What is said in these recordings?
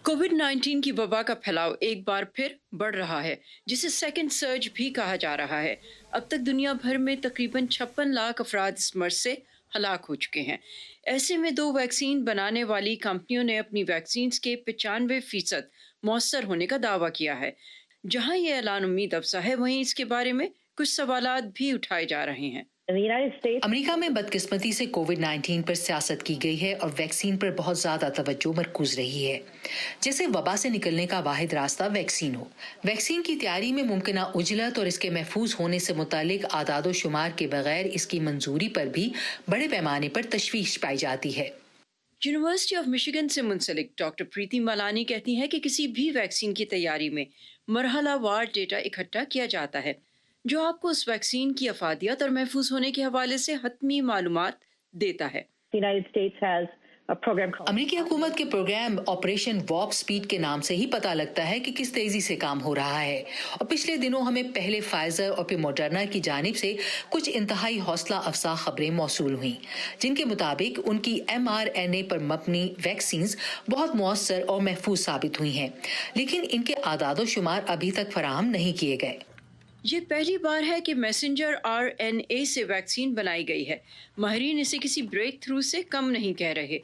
Covid 19 की वबा का फैलाव एक बार फिर बढ़ रहा है, जिसे सेकेंड सर्ज भी कहा जा रहा है। अब तक दुनिया भर में तकरीबन 56 लाख अफराद इस मर्ज से हलाक हो चुके हैं। ऐसे में दो वैक्सीन बनाने वाली कंपनियों ने अपनी वैक्सीन के 95% मौसर होने का दावा किया है। जहां ये ऐलान उम्मीद अफजा है, वहीं इसके बारे में कुछ सवालात भी उठाए जा रहे हैं। अमेरिका में बदकिस्मती से कोविड-19 पर सियासत की गई है और वैक्सीन पर बहुत ज्यादा तवज्जो मरकूज रही है। जैसे वबा से निकलने का वाहिद रास्ता वैक्सीन हो। वैक्सीन की तैयारी में मुमकिना उजलत और इसके महफूज होने से मुतालिक आदादो शुमार के बगैर इसकी मंजूरी पर भी बड़े पैमाने पर तशवीश पाई जाती है। यूनिवर्सिटी ऑफ मिशिगन से मुंसलिक डॉक्टर प्रीति मलानी कहती हैं कि किसी भी वैक्सीन की तैयारी में मरहलावार डेटा इकट्ठा किया जाता है, जो आपको उस वैक्सीन की अफादियत और महफूज होने के हवाले से हतमी मालूमात देता है। अमेरिकी हुकूमत के प्रोग्राम ऑपरेशन वॉर्प स्पीड के नाम से ही पता लगता है कि किस तेजी से काम हो रहा है। और पिछले दिनों हमें पहले फाइजर और फिर मॉडर्ना की जानिब से कुछ इंतहाई हौसला अफजा खबरें मौसूल हुई, जिनके मुताबिक उनकी mRNA पर मबनी वैक्सीन बहुत मौसर और महफूज साबित हुई हैं, लेकिन इनके आदादो शुमार अभी तक फराहम नहीं किए गए। ये पहली बार है कि मैसेंजर RNA से वैक्सीन बनाई गई है। माहिरीन इसे किसी ब्रेक थ्रू से कम नहीं कह रहे।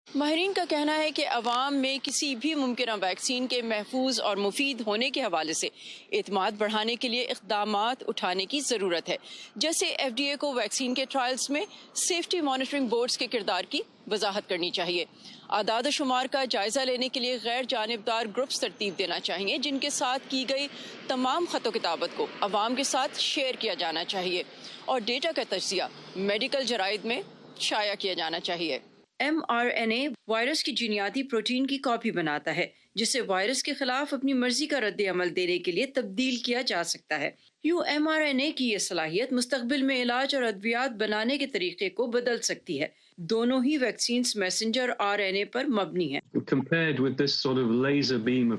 माहिरीन का कहना है कि अवाम में किसी भी मुमकिन वैक्सीन के महफूज और मुफीद होने के हवाले से एतमाद बढ़ाने के लिए इक़दामात उठाने की ज़रूरत है। जैसे FDA को वैक्सीन के ट्रायल्स में सेफ्टी मॉनिटरिंग बोर्ड्स के किरदार की वजाहत करनी चाहिए। आदाद शुमार का जायज़ा लेने के लिए गैर जानिबदार ग्रुप्स तरतीब देना चाहिए, जिनके साथ की गई तमाम खतो किताबत को अवाम के साथ शेयर किया जाना चाहिए और डेटा का तज्ज़िया मेडिकल जराइद में शाया किया जाना चाहिए। mRNA वायरस की जीनियाती प्रोटीन की कॉपी बनाता है, जिसे वायरस के खिलाफ अपनी मर्जी का रद्द अमल देने के लिए तब्दील किया जा सकता है। यूं mRNA की ये सलाहियत मुस्तकबिल में इलाज और अद्वियात बनाने के तरीके को बदल सकती है। दोनों ही वैक्सीन मैसेंजर RNA पर मबनी है।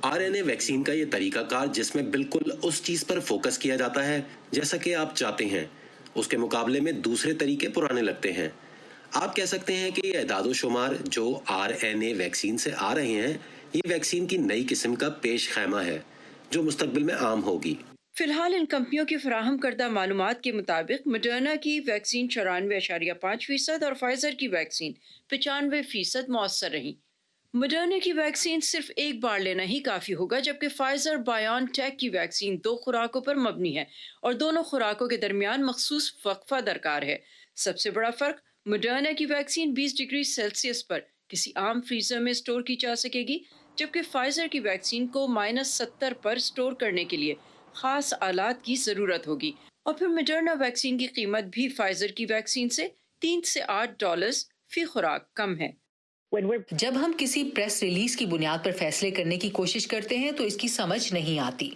RNA वैक्सीन का ये तरीकाकार, जिसमें बिल्कुल उस चीज पर फोकस किया जाता है जैसा कि आप चाहते हैं, उसके मुकाबले में दूसरे तरीके पुराने लगते हैं। आप कह सकते हैं कि ये एदादो शुमार जो RNA वैक्सीन से आ रहे हैं, ये वैक्सीन की नई किस्म का पेश खैमा है जो मुस्तकबिल में आम होगी। फिलहाल इन कंपनियों की फराहम करदा मालूमात के मुताबिक मॉडर्ना की वैक्सीन 94.5% और फाइजर की वैक्सीन 95% मौसर रही। मॉडर्ना की वैक्सीन सिर्फ एक बार लेना ही काफी होगा, जबकि फाइजर बायोनटेक की वैक्सीन 2 खुराकों पर मबनी है और दोनों खुराकों के दरमियान मखसूस वक्फा दरकार है। सबसे बड़ा फर्क, मॉडर्ना की वैक्सीन 20 डिग्री सेल्सियस पर किसी आम फ्रीजर में स्टोर की जा सकेगी, जबकि फाइजर की वैक्सीन को -70 पर स्टोर करने के लिए खास आलात की जरूरत होगी। और फिर मॉडर्ना वैक्सीन की कीमत भी फाइजर की वैक्सीन से $3 से $8 फी खुराक कम है। जब हम किसी प्रेस रिलीज की बुनियाद पर फैसले करने की कोशिश करते हैं तो इसकी समझ नहीं आती।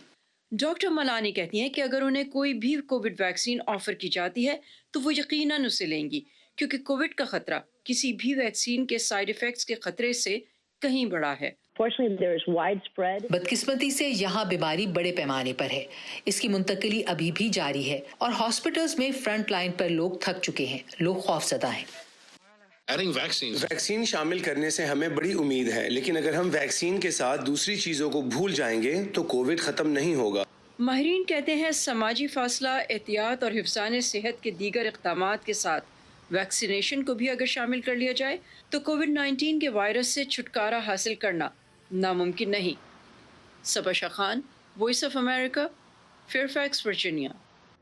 डॉक्टर मलानी कहती हैं कि अगर उन्हें कोई भी कोविड वैक्सीन ऑफर की जाती है तो वो यकीनन उसे लेंगी, क्योंकि कोविड का खतरा किसी भी वैक्सीन के साइड इफेक्ट्स के खतरे से कहीं बड़ा है। बदकिस्मती से यहाँ बीमारी बड़े पैमाने पर है। इसकी मुंतकिली अभी भी जारी है और हॉस्पिटल्स में फ्रंट लाइन पर लोग थक चुके हैं, लोग खौफजदा हैं। वैक्सीन शामिल करने से हमें बड़ी उम्मीद है, लेकिन अगर हम वैक्सीन के साथ दूसरी चीजों को भूल जाएंगे तो कोविड खत्म नहीं होगा। माहिरीन कहते हैं समाजी फासला, एहतियात और हिफ्ज़ान सेहत के दीगर इक़दामात के साथ वैक्सीनेशन को भी अगर शामिल कर लिया जाए तो कोविड 19 के वायरस से छुटकारा हासिल करना नामुमकिन नहीं। Saba Shah Khan, voice of America, Fairfax, Virginia.